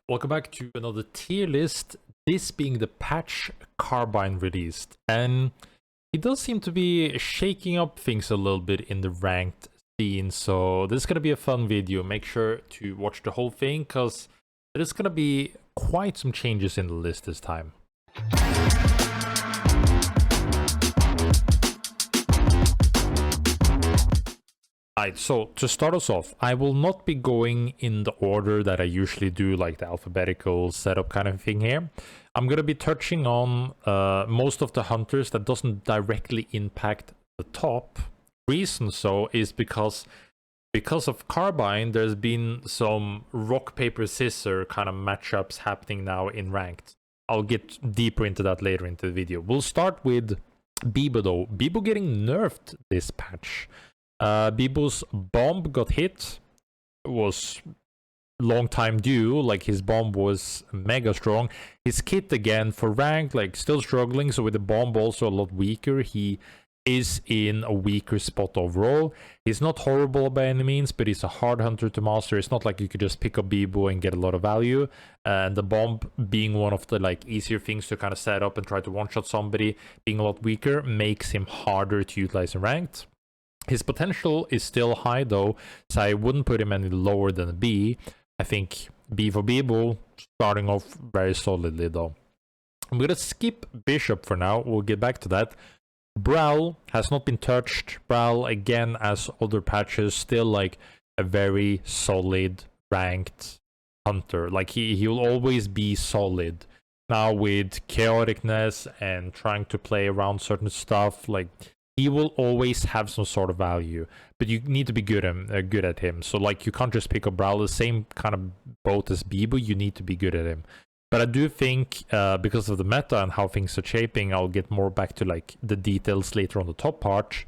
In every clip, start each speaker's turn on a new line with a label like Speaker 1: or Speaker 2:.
Speaker 1: Welcome back to another tier list, this being the patch Carbine released, and it does seem to be shaking up things a little bit in the ranked scene, so this is going to be a fun video. Make sure to watch the whole thing, because there's going to be quite some changes in the list this time. Alright, so to start us off, I will not be going in the order that I usually do, like the alphabetical setup kind of thing here. I'm going to be touching on most of the hunters that doesn't directly impact the top. Reason so is because of Carbine, there's been some rock, paper, scissor kind of matchups happening now in ranked. I'll get deeper into that later into the video. We'll start with Bibo though. Bibo getting nerfed this patch. Bibo's bomb got hit. It was long time due, like his bomb was mega strong. His kit again for ranked, like still struggling, so with the bomb also a lot weaker. He is in a weaker spot overall. He's not horrible by any means, but he's a hard hunter to master. It's not like you could just pick up Bibo and get a lot of value, and the bomb being one of the like easier things to kind of set up and try to one-shot somebody, being a lot weaker, makes him harder to utilize in ranked. His potential is still high though, so I wouldn't put him any lower than a B. I think B for Bibo, starting off very solidly though. I'm gonna skip Bishop for now, we'll get back to that. Brawl has not been touched. Brawl, again, as other patches, still like a very solid ranked hunter. Like he'll always be solid. Now with chaoticness and trying to play around certain stuff, like he will always have some sort of value, but you need to be good at him. So like you can't just pick up Brawl, the same kind of boat as Bibo, you need to be good at him. But I do think because of the meta and how things are shaping, I'll get more back to like the details later on the top part.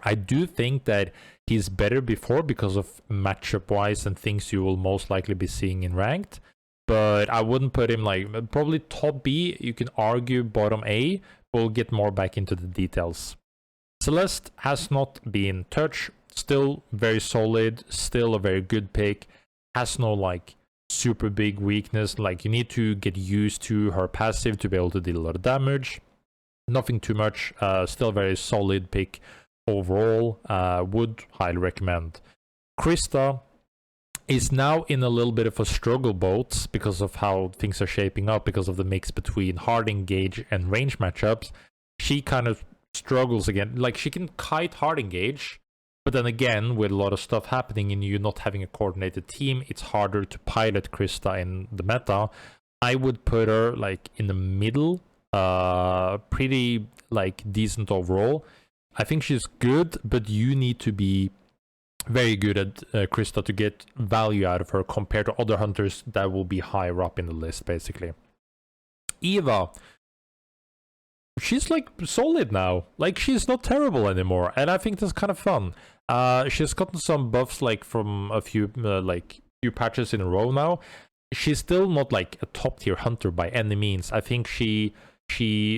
Speaker 1: I do think that he's better before because of matchup wise and things you will most likely be seeing in ranked. But I wouldn't put him like probably top B. You can argue bottom A. We'll get more back into the details. Celeste has not been touched, still very solid, still a very good pick, has no like super big weakness, like you need to get used to her passive to be able to deal a lot of damage. Nothing too much, still a very solid pick overall, would highly recommend. Krista is now in a little bit of a struggle boat because of how things are shaping up, because of the mix between hard engage and range matchups. She kind of struggles again, like she can kite hard engage, but then again with a lot of stuff happening and you not having a coordinated team, it's harder to pilot Krista in the meta. I would put her like in the middle, pretty like decent overall. I think she's good, but you need to be very good at Krista to get value out of her compared to other hunters that will be higher up in the list basically. Eva, she's like solid now, like she's not terrible anymore, and I think that's kind of fun. She's gotten some buffs like from a few few patches in a row now. She's still not like a top tier hunter by any means. I think she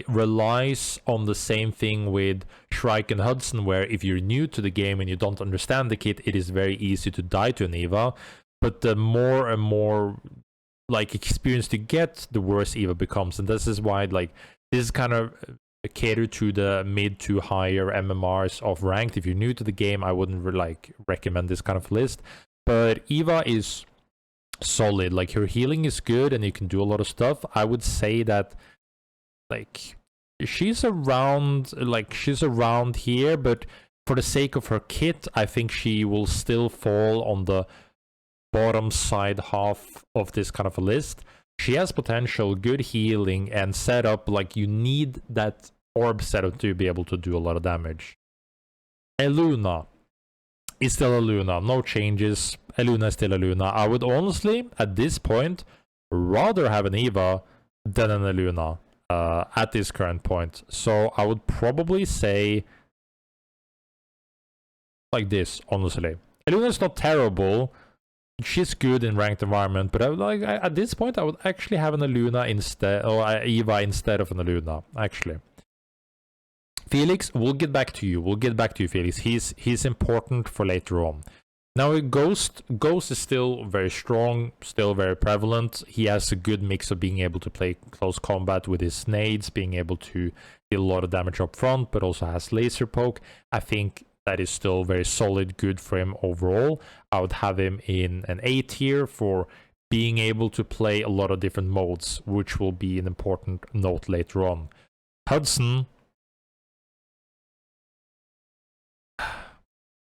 Speaker 1: relies on the same thing with Shrike and Hudson, where if you're new to the game and you don't understand the kit, it is very easy to die to an Eva. But the more and more like experience you get, the worse Eva becomes, and this is why like this is kind of catered to the mid to higher MMRs of ranked. If you're new to the game, I wouldn't recommend this kind of list. But Eva is solid. Like her healing is good and you can do a lot of stuff. I would say that like she's around here, but for the sake of her kit, I think she will still fall on the bottom side half of this kind of a list. She has potential, good healing, and setup. Like you need that orb setup to be able to do a lot of damage. Eluna is still Eluna, no changes. Eluna is still Eluna. I would honestly, at this point, rather have an Eva than an Eluna at this current point. So I would probably say like this, honestly. Eluna is not terrible. She's good in ranked environment, but I would like at this point I would actually have an Eluna instead, or Eva instead of an Eluna. Actually, Felix, we'll get back to you. Felix. He's important for later on. Now Ghost is still very strong, still very prevalent. He has a good mix of being able to play close combat with his nades, being able to deal a lot of damage up front, but also has laser poke. I think that is still very solid, good for him overall. I would have him in an A tier for being able to play a lot of different modes, which will be an important note later on. Hudson.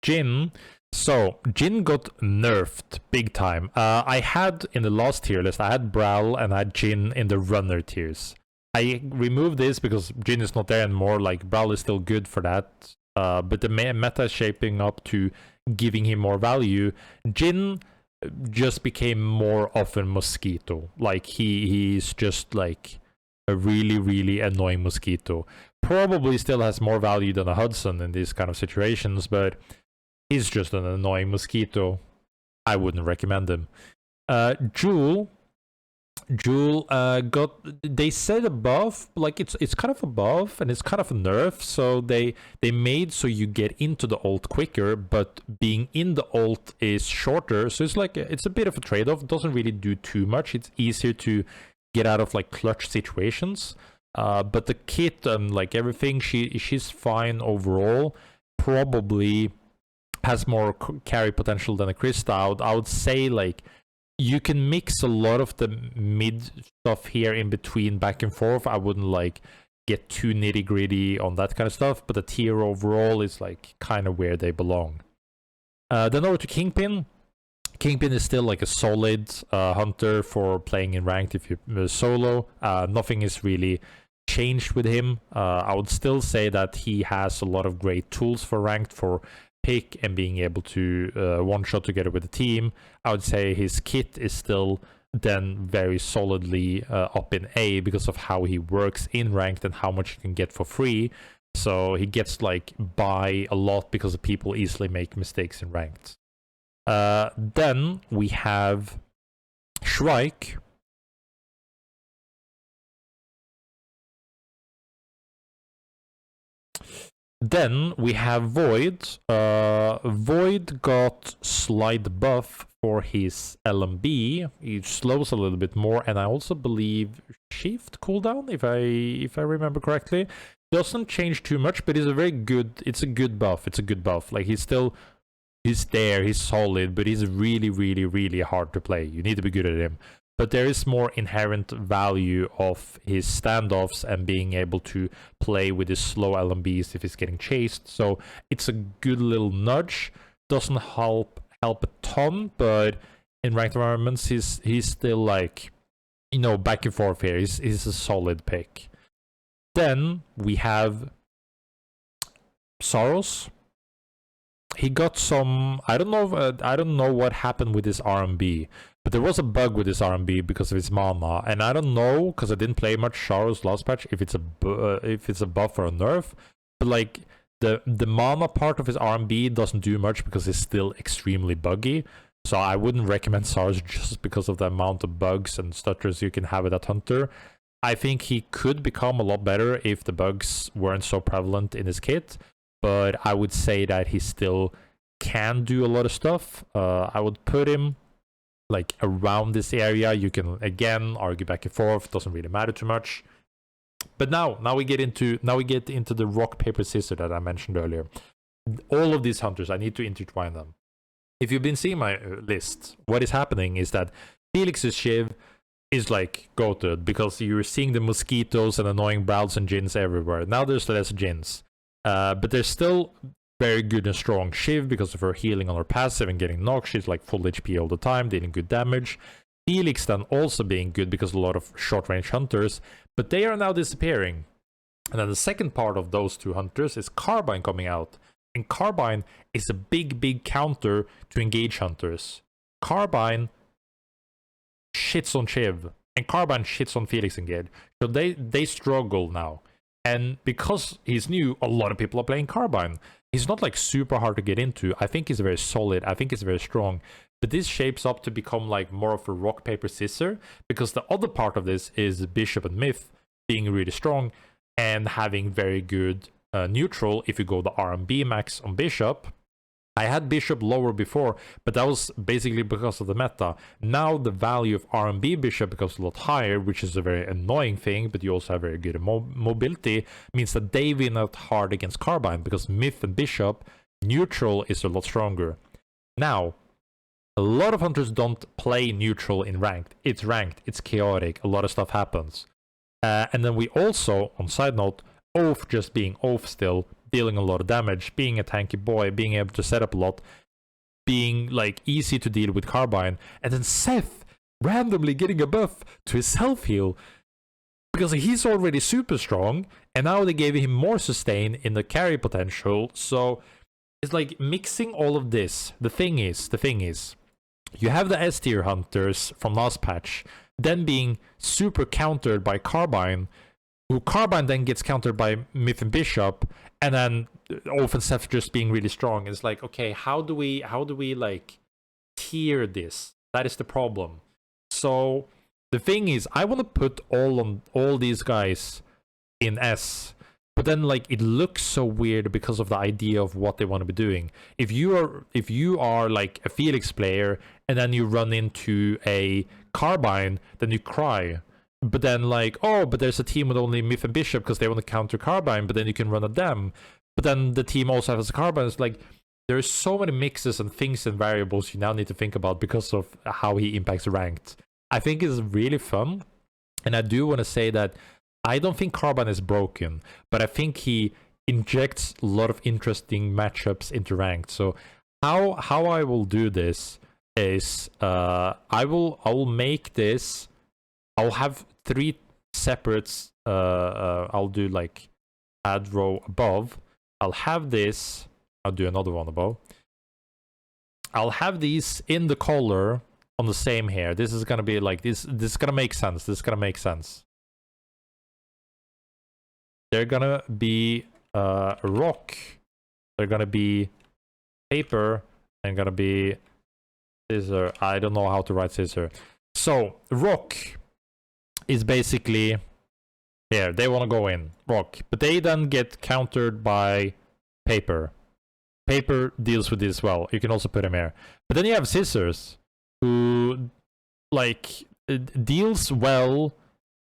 Speaker 1: Jhin. So, Jhin got nerfed big time. I had, in the last tier list, I had Brawl and I had Jhin in the runner tiers. I removed this because Jhin is not there anymore. Like, Brawl is still good for that. But the meta is shaping up to giving him more value. Jhin just became more of a mosquito. Like, he's just like a really, really annoying mosquito. Probably still has more value than a Hudson in these kind of situations, but he's just an annoying mosquito. I wouldn't recommend him. Jewel got, they said above, like it's kind of above and it's kind of a nerf, so they made so you get into the ult quicker, but being in the ult is shorter, so it's like it's a bit of a trade-off. It doesn't really do too much. It's easier to get out of like clutch situations, but the kit and like everything, she's fine overall. Probably has more carry potential than a Krista. I would say like you can mix a lot of the mid stuff here in between, back and forth. I wouldn't like get too nitty gritty on that kind of stuff, but the tier overall is like kind of where they belong. Then over to Kingpin. Kingpin is still like a solid hunter for playing in ranked if you're solo. Nothing is really changed with him. I would still say that he has a lot of great tools for ranked, for pick and being able to one-shot together with the team. I would say his kit is still then very solidly up in A because of how he works in ranked and how much he can get for free. So he gets like by a lot because people easily make mistakes in ranked. Then we have Shrike. Then we have Void. Void got slight buff for his LMB. He slows a little bit more, and I also believe shift cooldown, if I remember correctly. Doesn't change too much, but it's a good buff. It's a good buff. Like he's there, he's solid, but he's really, really, really hard to play. You need to be good at him. But there is more inherent value of his standoffs and being able to play with his slow LMBs if he's getting chased. So it's a good little nudge. Doesn't help a ton, but in ranked environments, he's still like, you know, back and forth here. He's a solid pick. Then we have Saros. He got some, I don't know what happened with his RMB, but there was a bug with his RMB because of his mana, and I don't know, because I didn't play much Saros last patch, if it's a buff or a nerf, but like the mana part of his RMB doesn't do much because it's still extremely buggy. So I wouldn't recommend Saros just because of the amount of bugs and stutters you can have with that hunter. I think he could become a lot better if the bugs weren't so prevalent in his kit, but I would say that he still can do a lot of stuff. I would put him like around this area. You can again argue back and forth, doesn't really matter too much. But now we get into the rock paper scissors that I mentioned earlier. All of these hunters, I need to intertwine them. If you've been seeing my list, what is happening is that Felix's Shiv is like goated because you're seeing the mosquitoes and annoying Brawls and Jins everywhere. Now there's less Jins. But they're still very good and strong. Shiv, because of her healing on her passive and getting knocked, she's like full HP all the time, dealing good damage. Felix then also being good because a lot of short-range hunters, but they are now disappearing. And then the second part of those two hunters is Carbine coming out. And Carbine is a big counter to engage hunters. Carbine shits on Shiv, and Carbine shits on Felix engage. So they struggle now. And because he's new, a lot of people are playing Carbine. He's not like super hard to get into. I think he's very solid. I think he's very strong. But this shapes up to become like more of a rock, paper, scissor, because the other part of this is Bishop and Myth being really strong and having very good neutral if you go the RMB max on Bishop. I had Bishop lower before, but that was basically because of the meta. Now the value of R&B Bishop becomes a lot higher, which is a very annoying thing, but you also have very good mobility, means that they win out hard against Carbine, because Myth and Bishop, neutral is a lot stronger. Now, a lot of hunters don't play neutral in ranked. It's ranked, it's chaotic, a lot of stuff happens. And then we also, on side note, Oath just being Oath still, dealing a lot of damage, being a tanky boy, being able to set up a lot, being like easy to deal with Carbine, and then Seth randomly getting a buff to his self heal because he's already super strong, and now they gave him more sustain in the carry potential. So it's like mixing all of this. The thing is, you have the S tier hunters from last patch, then being super countered by Carbine, who Carbine then gets countered by Myth and Bishop, and then Oath and Seth just being really strong. It's like, okay, how do we like tier this? That is the problem. So the thing is, I want to put all these guys in S, but then like it looks so weird because of the idea of what they want to be doing. If you are like a Felix player and then you run into a Carbine, then you cry. But then like, oh, but there's a team with only Myth and Bishop because they want to counter Carbine, but then you can run at them. But then the team also has a Carbine. It's like, there's so many mixes and things and variables you now need to think about because of how he impacts ranked. I think it's really fun. And I do want to say that I don't think Carbine is broken, but I think he injects a lot of interesting matchups into ranked. So how I will do this is I will make this, I'll have 3 separates. I'll do like add row above. I'll have this. I'll do another one above. I'll have these in the color on the same here. This is gonna be like this. This is gonna make sense. This is gonna make sense. They're gonna be rock. They're gonna be paper. And gonna be scissor. I don't know how to write scissor. So rock is basically here. They want to go in rock, but they then get countered by paper. Paper deals with this as well. You can also put them here. But then you have scissors, who like deals well.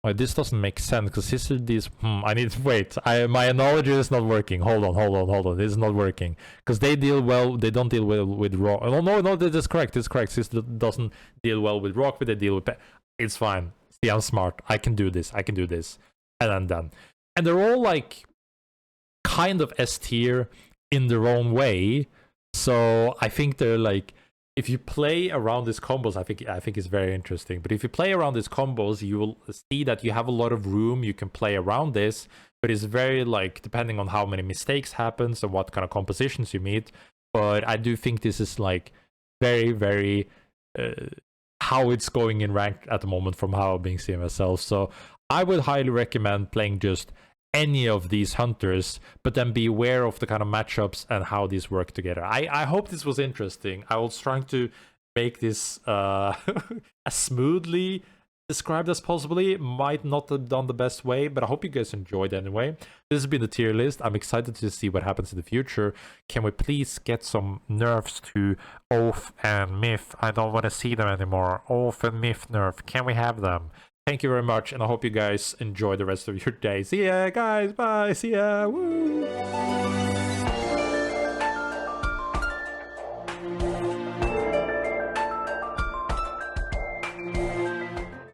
Speaker 1: Oh, this doesn't make sense because scissor deals. I need to wait. My analogy is not working. Hold on. This is not working because they deal well. They don't deal well with rock. Oh no, this is correct. This is correct. Scissor doesn't deal well with rock, but they deal with. It's fine. See, I'm smart. I can do this. And then done. And they're all like kind of S tier in their own way. So I think they're like, if you play around these combos, I think it's very interesting. But if you play around these combos, you will see that you have a lot of room you can play around this. But it's very like depending on how many mistakes happens and what kind of compositions you meet. But I do think this is like very, very how it's going in ranked at the moment from how I'm being seen myself. So I would highly recommend playing just any of these hunters, but then be aware of the kind of matchups and how these work together. I hope this was interesting. I was trying to make this as smoothly described as possibly. Might not have done the best way, but I hope you guys enjoyed anyway. This has been the tier list. I'm excited to see what happens in the future. Can we please get some nerfs to Oath and Myth? I don't want to see them anymore. Oath and Myth nerf. Can we have them? Thank you very much, and I hope you guys enjoy the rest of your day. See ya, guys. Bye. See ya. Woo.